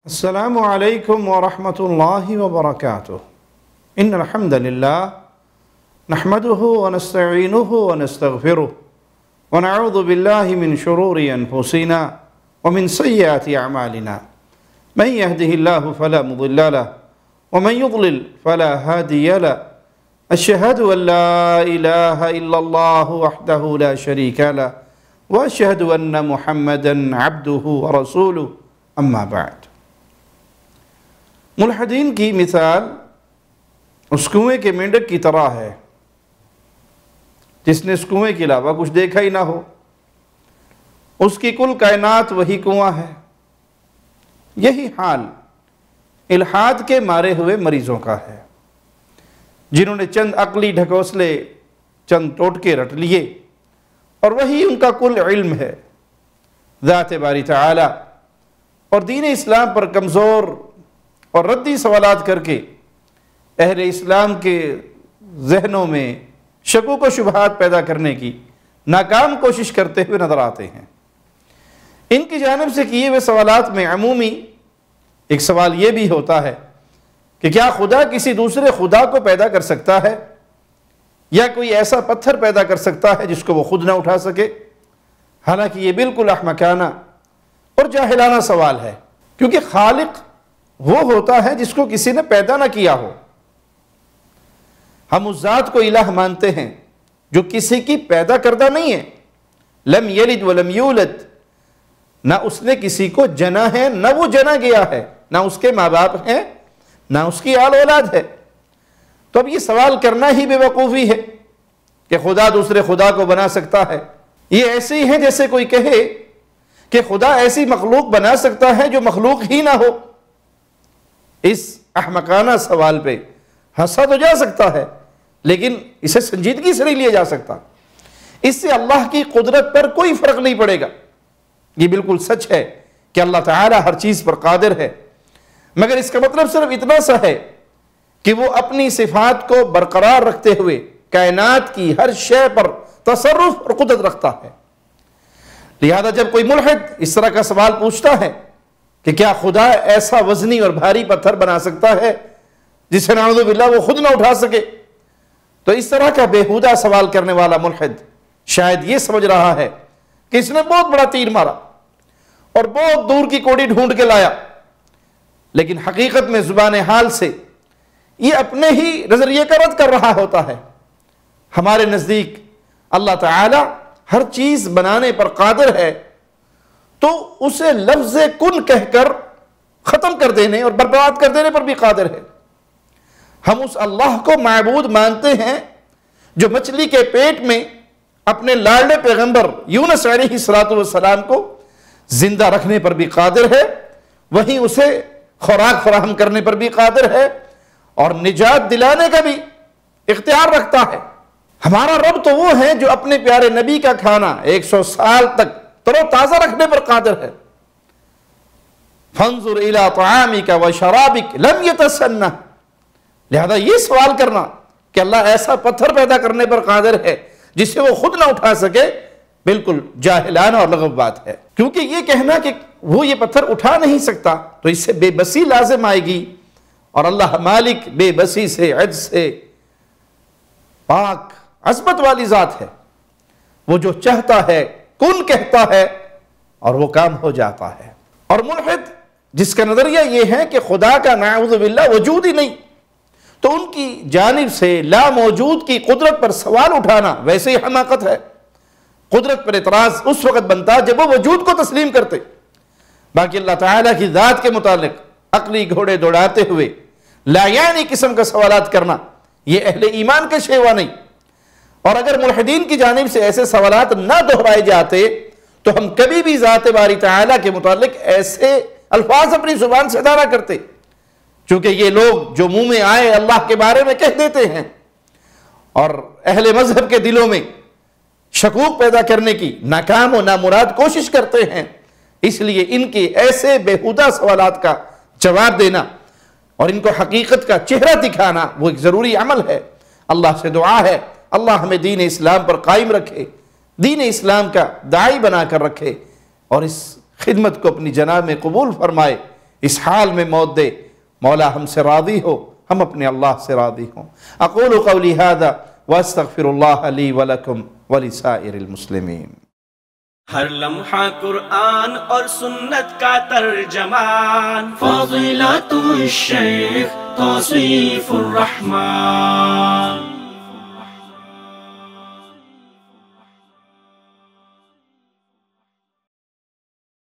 السلام علیکم ورحمۃ اللہ وبرکاتہ ان الحمد للہ نحمده ونستعینه ونستغفره ونعوذ باللہ من شرور انفسنا ومن سیئات اعمالنا من يهده اللہ فلا مضل له ومن يضلل فلا هادی له اشهد ان لا الہ الا اللہ وحدہ لا شریک له واشهد ان محمدا عبدہ ورسولہ اما بعد۔ ملحدین کی مثال اس کنویں کے مینڈک کی طرح ہے جس نے اس کنویں کے علاوہ کچھ دیکھا ہی نہ ہو، اس کی کل کائنات وہی کنواں ہے۔ یہی حال الحاد کے مارے ہوئے مریضوں کا ہے، جنہوں نے چند عقلی ڈھکوسلے چند ٹوٹکے رٹ لیے اور وہی ان کا کل علم ہے۔ ذات باری تعالی اور دین اسلام پر کمزور اور ردی سوالات کر کے اہل اسلام کے ذہنوں میں شکوک و شبہات پیدا کرنے کی ناکام کوشش کرتے ہوئے نظر آتے ہیں۔ ان کی جانب سے کیے ہوئے سوالات میں عمومی ایک سوال یہ بھی ہوتا ہے کہ کیا خدا کسی دوسرے خدا کو پیدا کر سکتا ہے یا کوئی ایسا پتھر پیدا کر سکتا ہے جس کو وہ خود نہ اٹھا سکے؟ حالانکہ یہ بالکل احمقانہ اور جاہلانہ سوال ہے، کیونکہ خالق وہ ہوتا ہے جس کو کسی نے پیدا نہ کیا ہو۔ ہم اس ذات کو الہ مانتے ہیں جو کسی کی پیدا کردہ نہیں ہے، لم یلد ولم یولد، نہ اس نے کسی کو جنا ہے نہ وہ جنا گیا ہے، نہ اس کے ماں باپ ہیں نہ اس کی آل اولاد ہے۔ تو اب یہ سوال کرنا ہی بے وقوفی ہے کہ خدا دوسرے خدا کو بنا سکتا ہے۔ یہ ایسے ہی ہے جیسے کوئی کہے کہ خدا ایسی مخلوق بنا سکتا ہے جو مخلوق ہی نہ ہو۔ اس احمقانہ سوال پہ ہنسا تو جا سکتا ہے لیکن اسے سنجیدگی سے نہیں لیا جا سکتا۔ اس سے اللہ کی قدرت پر کوئی فرق نہیں پڑے گا۔ یہ بالکل سچ ہے کہ اللہ تعالی ہر چیز پر قادر ہے، مگر اس کا مطلب صرف اتنا سا ہے کہ وہ اپنی صفات کو برقرار رکھتے ہوئے کائنات کی ہر شے پر تصرف اور قدرت رکھتا ہے۔ لہذا جب کوئی ملحد اس طرح کا سوال پوچھتا ہے کہ کیا خدا ایسا وزنی اور بھاری پتھر بنا سکتا ہے جسے نعوذ باللہ وہ خود نہ اٹھا سکے، تو اس طرح کا بےہودہ سوال کرنے والا ملحد شاید یہ سمجھ رہا ہے کہ اس نے بہت بڑا تیر مارا اور بہت دور کی کوڑی ڈھونڈ کے لایا، لیکن حقیقت میں زبان حال سے یہ اپنے ہی نظریے کا رد کر رہا ہوتا ہے۔ ہمارے نزدیک اللہ تعالی ہر چیز بنانے پر قادر ہے، تو اسے لفظ کن کہہ کر ختم کر دینے اور برباد کر دینے پر بھی قادر ہے۔ ہم اس اللہ کو معبود مانتے ہیں جو مچھلی کے پیٹ میں اپنے لاڈلے پیغمبر یونس علیہ السلام کو زندہ رکھنے پر بھی قادر ہے، وہیں اسے خوراک فراہم کرنے پر بھی قادر ہے اور نجات دلانے کا بھی اختیار رکھتا ہے۔ ہمارا رب تو وہ ہے جو اپنے پیارے نبی کا کھانا 100 سال تک تر و تازہ رکھنے پر قادر ہے۔ فانظر الی طعامک وشرابک لم یتسنہ، لہذا یہ سوال کرنا کہ اللہ ایسا پتھر پیدا کرنے پر قادر ہے جسے وہ خود نہ اٹھا سکے، بالکل جاہلانہ اور لغو بات ہے، کیونکہ یہ کہنا کہ وہ یہ پتھر اٹھا نہیں سکتا تو اس سے بے بسی لازم آئے گی، اور اللہ مالک بے بسی سے عجز سے پاک عظمت والی ذات ہے۔ وہ جو چاہتا ہے کن کہتا ہے اور وہ کام ہو جاتا ہے۔ اور ملحد جس کا نظریہ یہ ہے کہ خدا کا نعوذ باللہ وجود ہی نہیں، تو ان کی جانب سے لا موجود کی قدرت پر سوال اٹھانا ویسے ہی حماقت ہے۔ قدرت پر اعتراض اس وقت بنتا جب وہ وجود کو تسلیم کرتے۔ باقی اللہ تعالیٰ کی ذات کے متعلق عقلی گھوڑے دوڑاتے ہوئے لا یعنی قسم کا سوالات کرنا یہ اہل ایمان کے شیوا نہیں۔ اور اگر ملحدین کی جانب سے ایسے سوالات نہ دہرائے جاتے تو ہم کبھی بھی ذات باری تعالیٰ کے متعلق ایسے الفاظ اپنی زبان سے ادا نہ کرتے، چونکہ یہ لوگ جو منہ میں آئے اللہ کے بارے میں کہہ دیتے ہیں اور اہل مذہب کے دلوں میں شکوک پیدا کرنے کی ناکام و نامراد کوشش کرتے ہیں، اس لیے ان کے ایسے بےہودہ سوالات کا جواب دینا اور ان کو حقیقت کا چہرہ دکھانا وہ ایک ضروری عمل ہے۔ اللہ سے دعا ہے اللہ ہمیں دین اسلام پر قائم رکھے، دین اسلام کا داعی بنا کر رکھے اور اس خدمت کو اپنی جناب میں قبول فرمائے۔ اس حال میں موت دے مولا ہم سے راضی ہو، ہم اپنے اللہ سے راضی ہوں۔ اقول قولی ھذا واستغفر اللہ لی ولکم ولسائر المسلمین۔ ہر لمحہ قرآن اور سنت کا ترجمان، فضیلت الشیخ توصیف الرحمان۔